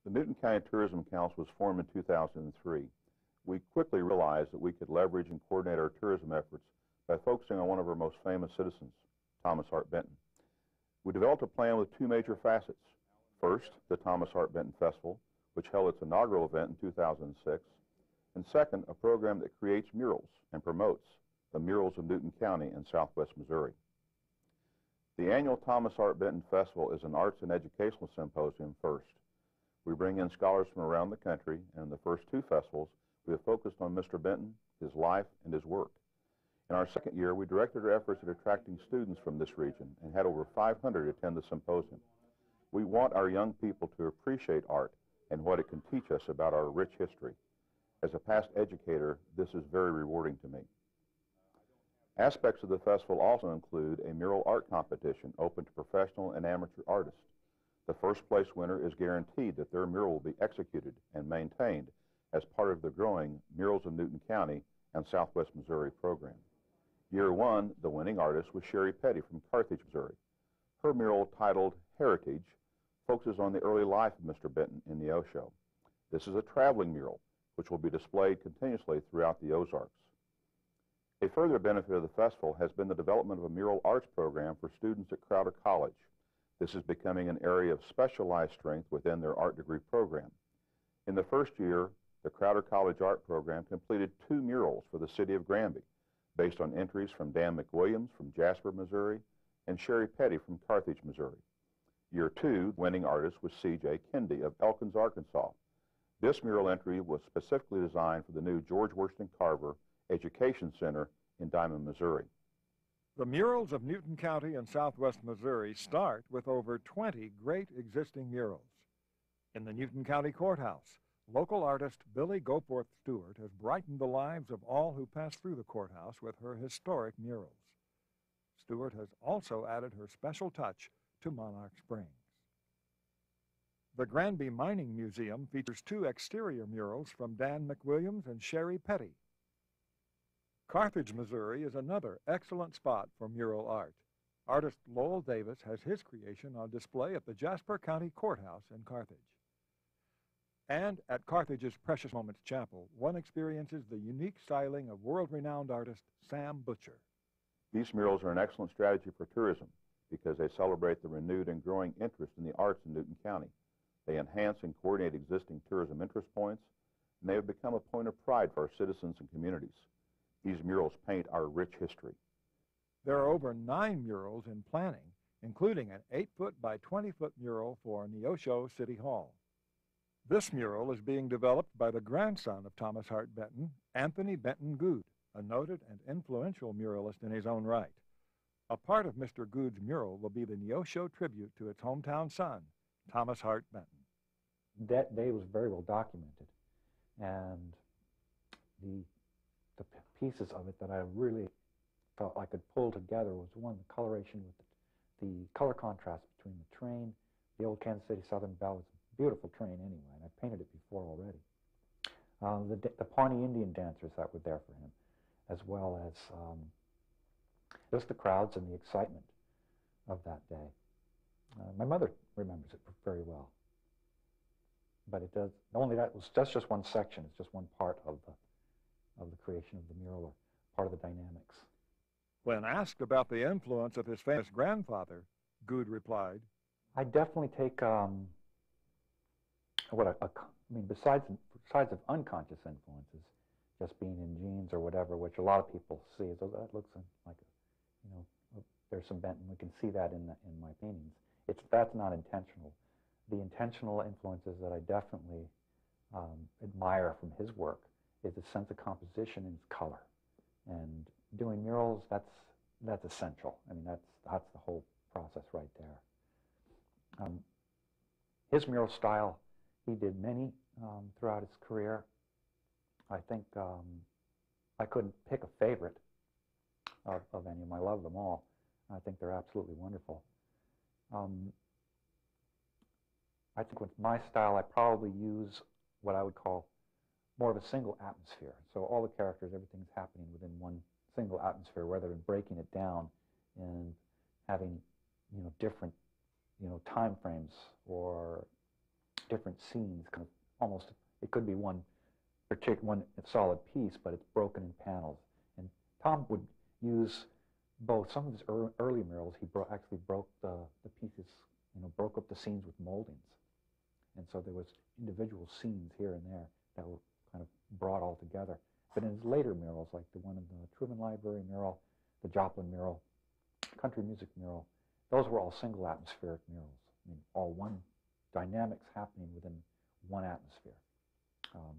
The Newton County Tourism Council was formed in 2003. We quickly realized that we could leverage and coordinate our tourism efforts by focusing on one of our most famous citizens, Thomas Hart Benton. We developed a plan with two major facets. First, the Thomas Hart Benton Festival, which held its inaugural event in 2006, and second, a program that creates murals and promotes the murals of Newton County in southwest Missouri. The annual Thomas Hart Benton Festival is an arts and educational symposium first. We bring in scholars from around the country, and in the first two festivals, we have focused on Mr. Benton, his life, and his work. In our second year, we directed our efforts at attracting students from this region and had over 500 attend the symposium. We want our young people to appreciate art and what it can teach us about our rich history. As a past educator, this is very rewarding to me. Aspects of the festival also include a mural art competition open to professional and amateur artists. The first place winner is guaranteed that their mural will be executed and maintained as part of the growing Murals of Newton County and Southwest Missouri program. Year one, the winning artist was Sherry Petty from Carthage, Missouri. Her mural, titled Heritage, focuses on the early life of Mr. Benton in Neosho. This is a traveling mural, which will be displayed continuously throughout the Ozarks. A further benefit of the festival has been the development of a mural arts program for students at Crowder College. This is becoming an area of specialized strength within their art degree program. In the first year, the Crowder College art program completed 2 murals for the city of Granby, based on entries from Dan McWilliams from Jasper, Missouri, and Sherry Petty from Carthage, Missouri. Year 2, the winning artist was C.J. Kendi of Elkins, Arkansas. This mural entry was specifically designed for the new George Washington Carver Education Center in Diamond, Missouri. The murals of Newton County and southwest Missouri start with over 20 great existing murals. In the Newton County Courthouse, local artist Billy Goforth Stewart has brightened the lives of all who pass through the courthouse with her historic murals. Stewart has also added her special touch to Monarch Springs. The Granby Mining Museum features 2 exterior murals from Dan McWilliams and Sherry Petty. Carthage, Missouri is another excellent spot for mural art. Artist Lowell Davis has his creation on display at the Jasper County Courthouse in Carthage. And at Carthage's Precious Moments Chapel, one experiences the unique styling of world-renowned artist Sam Butcher. These murals are an excellent strategy for tourism because they celebrate the renewed and growing interest in the arts in Newton County. They enhance and coordinate existing tourism interest points, and they have become a point of pride for our citizens and communities. These murals paint our rich history. There are over 9 murals in planning, including an 8-foot by 20-foot mural for Neosho City Hall. This mural is being developed by the grandson of Thomas Hart Benton, Anthony Benton Good, a noted and influential muralist in his own right. A part of Mr. Good's mural will be the Neosho tribute to its hometown son, Thomas Hart Benton. That day was very well documented, and the pieces of it that I really felt I could pull together was, one, the coloration with the color contrast between the train. The old Kansas City Southern Belle was a beautiful train anyway, and I painted it before already. The Pawnee Indian dancers that were there for him, as well as just the crowds and the excitement of that day. My mother remembers it very well, but it does, that's just one section. It's just one part of the creation of the mural, or part of the dynamics. When asked about the influence of his famous grandfather, Good replied, I definitely take, besides of unconscious influences, just being in genes or whatever, which a lot of people see as, oh, that looks like, there's some Benton. We can see that in my paintings. That's not intentional. The intentional influences that I definitely admire from his work is a sense of composition and color. And doing murals, that's essential. I mean, that's the whole process right there. His mural style, he did many throughout his career. I think I couldn't pick a favorite of any of them. I love them all. I think they're absolutely wonderful. I think with my style, I probably use what I would call more of a single atmosphere. So all the characters, everything's happening within one single atmosphere, rather than breaking it down and having, different, time frames or different scenes, kind of almost, it could be one solid piece, but it's broken in panels. And Tom would use both. Some of his early murals, he actually broke the pieces, broke up the scenes with moldings. And so there was individual scenes here and there that were kind of brought all together. But in his later murals, like the one in the Truman Library mural, the Joplin mural, country music mural, those were all single atmospheric murals. I mean, all one dynamics happening within one atmosphere,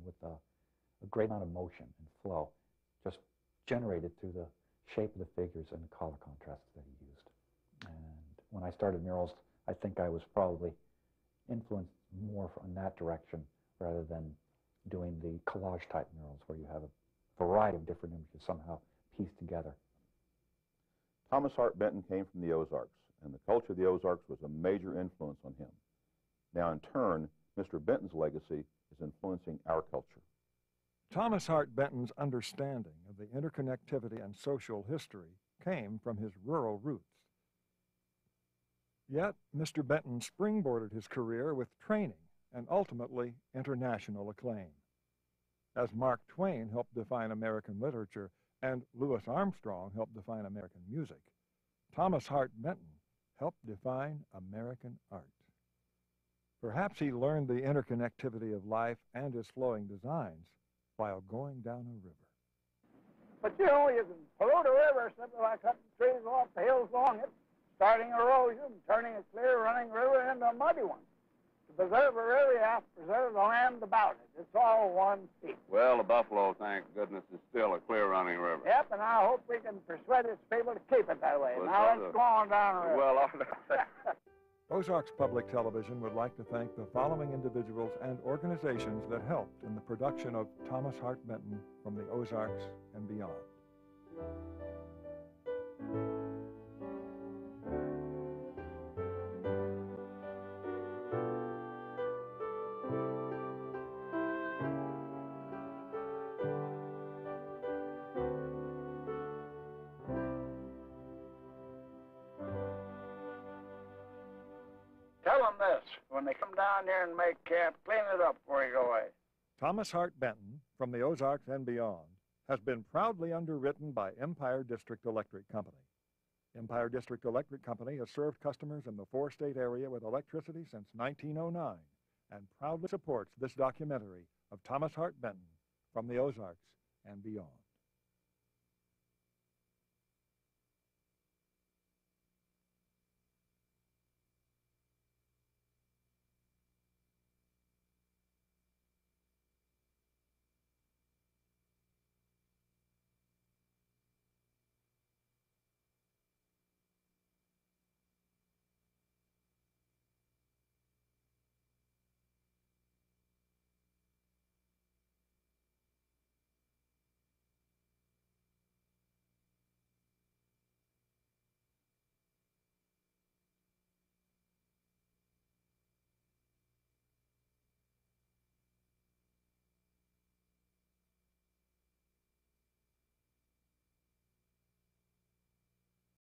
with a great amount of motion and flow, just generated through the shape of the figures and the color contrasts that he used. And when I started murals, I think I was probably influenced more in that direction rather than doing the collage type murals where you have a variety of different images somehow pieced together. Thomas Hart Benton came from the Ozarks, and the culture of the Ozarks was a major influence on him. Now, in turn, Mr. Benton's legacy is influencing our culture. Thomas Hart Benton's understanding of the interconnectivity and social history came from his rural roots. Yet, Mr. Benton springboarded his career with training and ultimately international acclaim. As Mark Twain helped define American literature and Louis Armstrong helped define American music, Thomas Hart Benton helped define American art. Perhaps he learned the interconnectivity of life and his flowing designs while going down a river. But you know, you can pollute a river simply by cutting trees off the hills along it, starting erosion, turning a clear running river into a muddy one. To preserve a river, you have to preserve the land about it. It's all one piece. Well, the Buffalo, thank goodness, is still a clear-running river. Yep, and I hope we can persuade its people to keep it that way. Well, now let's go on down the river. Well, Ozarks Public Television would like to thank the following individuals and organizations that helped in the production of Thomas Hart Benton from the Ozarks and beyond. Tell them this. When they come down here and make camp, clean it up before you go away. Thomas Hart Benton from the Ozarks and beyond has been proudly underwritten by Empire District Electric Company. Empire District Electric Company has served customers in the four-state area with electricity since 1909 and proudly supports this documentary of Thomas Hart Benton from the Ozarks and beyond.